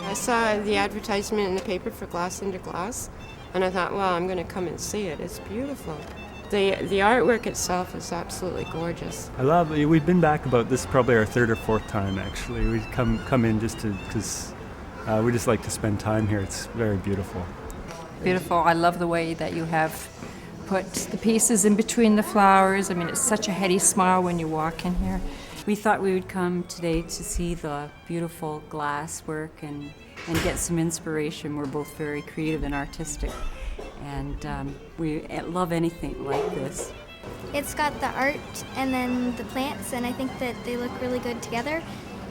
I saw the advertisement in the paper for Glass Into Glass, and I thought, well, I'm going to come and see it. It's beautiful. The artwork itself is absolutely gorgeous. I love it. We've been back about this probably our third or fourth time, actually. We come in just because we just like to spend time here. It's very beautiful. Beautiful. I love the way that you have put the pieces in between the flowers. I mean, it's such a heady smile when you walk in here. We thought we would come today to see the beautiful glass work and get some inspiration. We're both very creative and artistic, and we love anything like this. It's got the art and then the plants, and I think that they look really good together,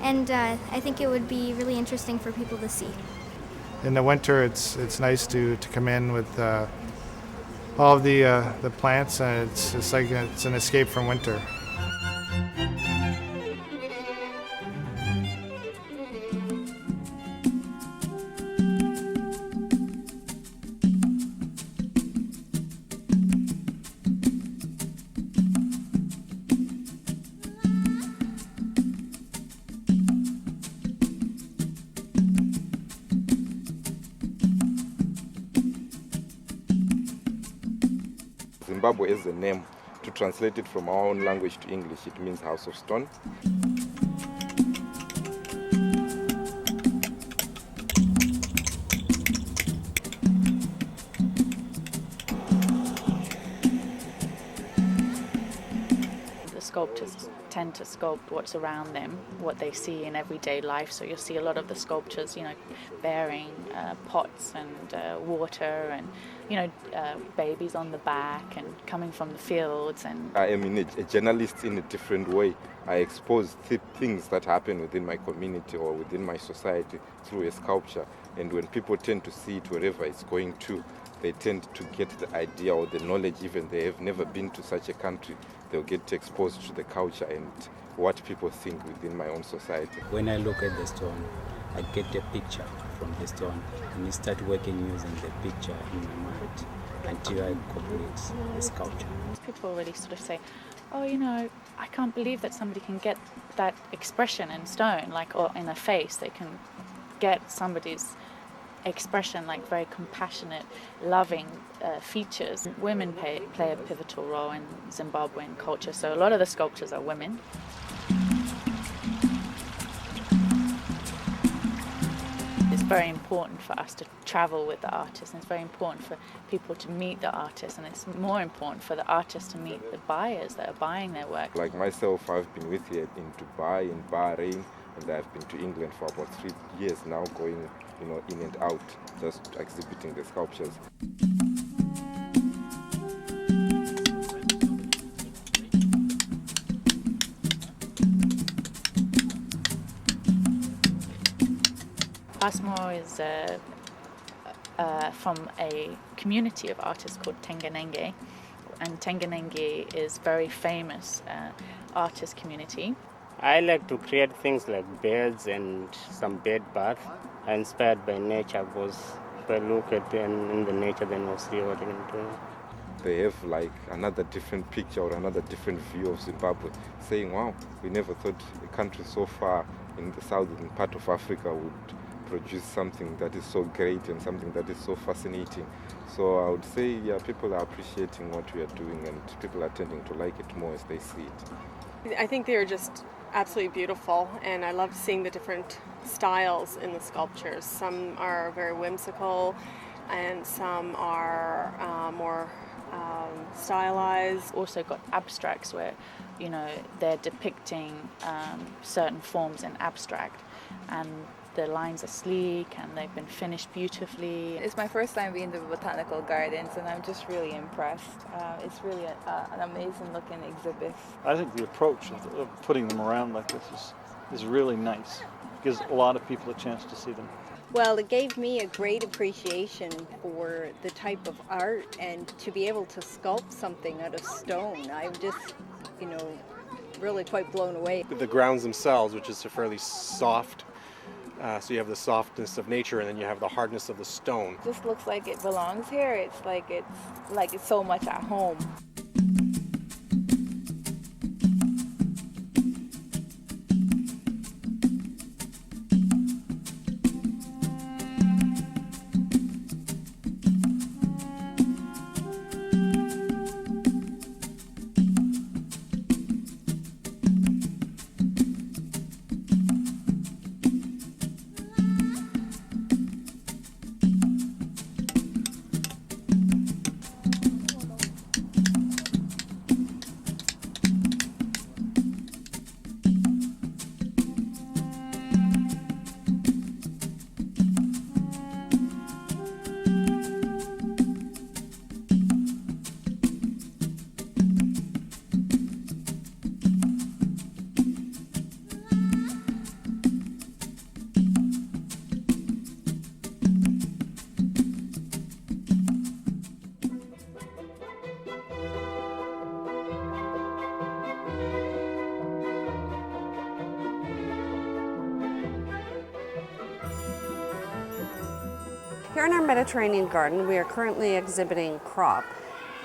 and I think it would be really interesting for people to see. In the winter, it's nice to come in with all of the plants, and it's like it's an escape from winter. Zimbabwe is the name. To translate it from our own language to English, it means House of Stone. The sculptors tend to sculpt what's around them, what they see in everyday life. So you'll see a lot of the sculptures, bearing pots and water and, babies on the back and coming from the fields. And I am a journalist in a different way. I expose things that happen within my community or within my society through a sculpture. And when people tend to see it wherever it's going to, they tend to get the idea or the knowledge, even they have never been to such a country. They'll get exposed to the culture and what people think within my own society. When I look at the stone, I get a picture from the stone and I start working using the picture in my mind until I complete the sculpture. People really sort of say, oh, I can't believe that somebody can get that expression in stone, or in a face. They can get somebody's expression, like very compassionate, loving features. Women play a pivotal role in Zimbabwean culture, so a lot of the sculptures are women. It's very important for us to travel with the artists, and it's very important for people to meet the artists, and it's more important for the artists to meet the buyers that are buying their work. Like myself, I've been with here in Dubai, in Bahrain, and I've been to England for about 3 years now, going in and out, just exhibiting the sculptures. Passmore is from a community of artists called Tenganenge, and Tenganenge is very famous artist community. I like to create things like beds and some bed bath, inspired by nature, because if I look at them in the nature, then we'll see what I can do. They have another different picture or another different view of Zimbabwe, saying, wow, we never thought a country so far in the southern part of Africa would produce something that is so great and something that is so fascinating. So I would say, people are appreciating what we are doing, and people are tending to like it more as they see it. I think they are just absolutely beautiful, and I love seeing the different styles in the sculptures. Some are very whimsical, and some are more stylized. Also got abstracts where, they're depicting certain forms in abstract, and the lines are sleek and they've been finished beautifully. It's my first time being to the Botanical Gardens, and I'm just really impressed. It's really an amazing looking exhibit. I think the approach of putting them around like this is really nice. It gives a lot of people a chance to see them. Well, it gave me a great appreciation for the type of art, and to be able to sculpt something out of stone. I'm just, really quite blown away. The grounds themselves, which is a fairly soft, so you have the softness of nature and then you have the hardness of the stone. It just looks like it belongs here. It's like it's so much at home. Here in our Mediterranean garden, we are currently exhibiting Crop,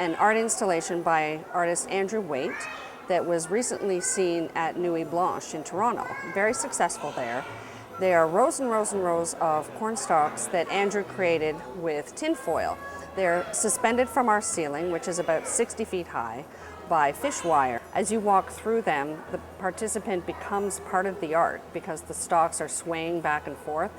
an art installation by artist Andrew Waite that was recently seen at Nuit Blanche in Toronto. Very successful there. They are rows and rows and rows of corn stalks that Andrew created with tin foil. They're suspended from our ceiling, which is about 60 feet high, by fish wire. As you walk through them, the participant becomes part of the art because the stalks are swaying back and forth.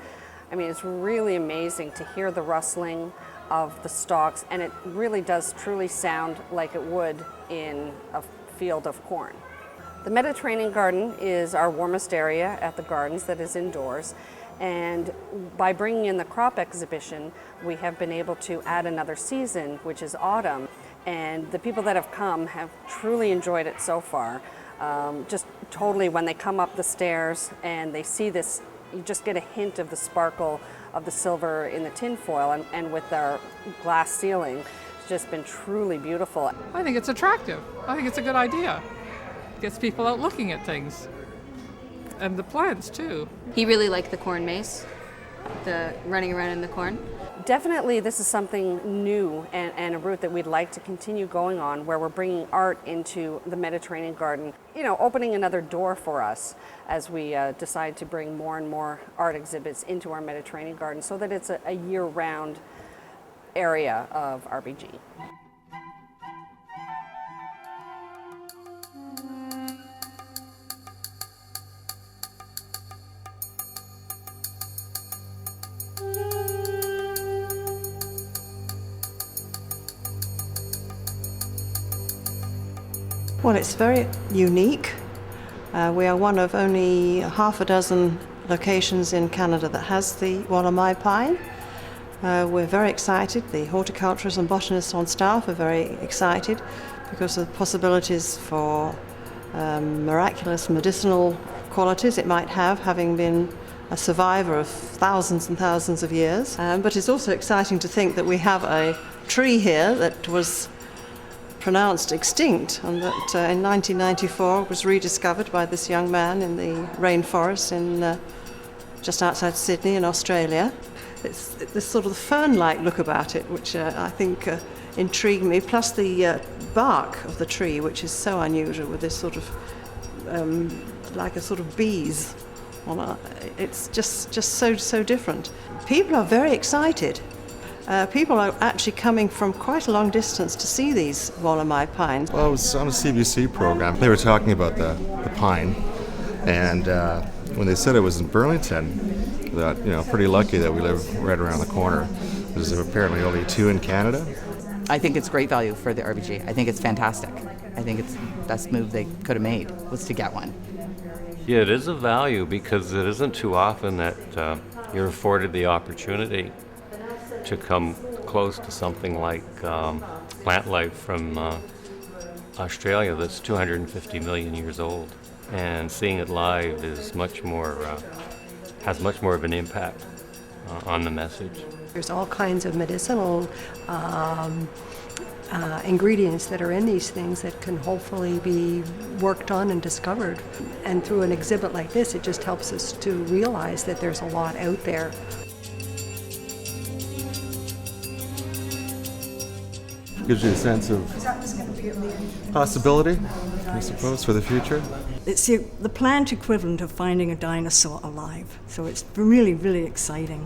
I mean, it's really amazing to hear the rustling of the stalks, and it really does truly sound like it would in a field of corn. The Mediterranean garden is our warmest area at the gardens that is indoors, and by bringing in the Crop exhibition, we have been able to add another season, which is autumn, and the people that have come have truly enjoyed it so far. Just totally, when they come up the stairs and they see this, you just get a hint of the sparkle of the silver in the tin foil, and with our glass ceiling, it's just been truly beautiful. I think it's attractive. I think it's a good idea. It gets people out looking at things. And the plants too. He really liked the corn maze, the running around in the corn. Definitely this is something new and a route that we'd like to continue going on, where we're bringing art into the Mediterranean garden, you know, opening another door for us as we decide to bring more and more art exhibits into our Mediterranean garden so that it's a year-round area of RBG. Well, it's very unique. We are one of only half a dozen locations in Canada that has the Wallamai pine. We're very excited. The horticulturists and botanists on staff are very excited because of the possibilities for miraculous medicinal qualities it might have, having been a survivor of thousands and thousands of years. But it's also exciting to think that we have a tree here that was pronounced extinct, and that in 1994 was rediscovered by this young man in the rainforest in just outside Sydney in Australia. It's this sort of fern-like look about it, which I think intrigued me, plus the bark of the tree, which is so unusual, with this sort of like a sort of bees on a, it's just so different. People are very excited. People are actually coming from quite a long distance to see these Wallamai pines. Well, I was on a CBC program. They were talking about the pine, and when they said it was in Burlington, that, you know, pretty lucky that we live right around the corner. There's apparently only 2 in Canada. I think it's great value for the RBG. I think it's fantastic. I think it's the best move they could have made was to get one. Yeah, it is a value because it isn't too often that you're afforded the opportunity to come close to something like plant life from Australia that's 250 million years old, and seeing it live is much more has much more of an impact on the message. There's all kinds of medicinal ingredients that are in these things that can hopefully be worked on and discovered. And through an exhibit like this, it just helps us to realize that there's a lot out there. Gives you a sense of possibility, I suppose, for the future. It's the plant equivalent of finding a dinosaur alive, so it's really, really exciting.